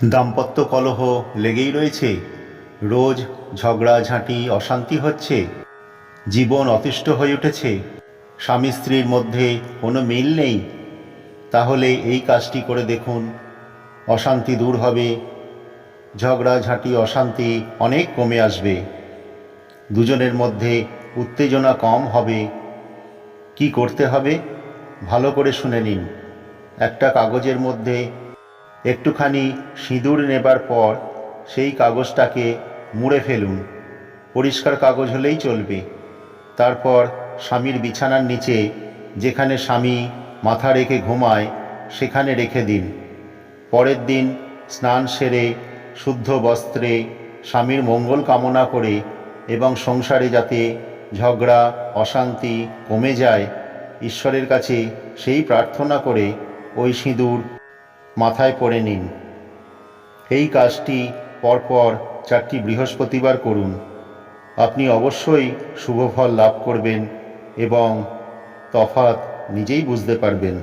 দাম্পত্য কলহ লেগেই রয়েছে, রোজ ঝগড়াঝাঁটি অশান্তি হচ্ছে, জীবন অতিষ্ঠ হয়ে উঠেছে, স্বামী স্ত্রীর মধ্যে কোনো মিল নেই। তাহলে এই কাজটি করে দেখুন, অশান্তি দূর হবে, ঝগড়াঝাঁটি অশান্তি অনেক কমে আসবে, দুজনের মধ্যে উত্তেজনা কম হবে। কি করতে হবে ভালো করে শুনে নিন। একটা কাগজের মধ্যে একটুখানি সিঁদুর নেবার পর সেই কাগজটাকে মুড়ে ফেলুন। পরিষ্কার কাগজ হলেই চলবে। তারপর স্বামীর বিছানার নিচে, যেখানে স্বামী মাথা রেখে ঘুমায়, সেখানে রেখে দিন। পরের দিন স্নান সেরে শুদ্ধ বস্ত্রে স্বামীর মঙ্গল কামনা করে এবং সংসারে যাতে ঝগড়া অশান্তি কমে যায়, ঈশ্বরের কাছে সেই প্রার্থনা করে ওই সিঁদুর মাথায় পরে নিন। এই কাজটি পরপর 4টি বৃহস্পতিবার করুন। আপনি অবশ্যই শুভফল লাভ করবেন এবং তফাৎ নিজেই বুঝতে পারবেন।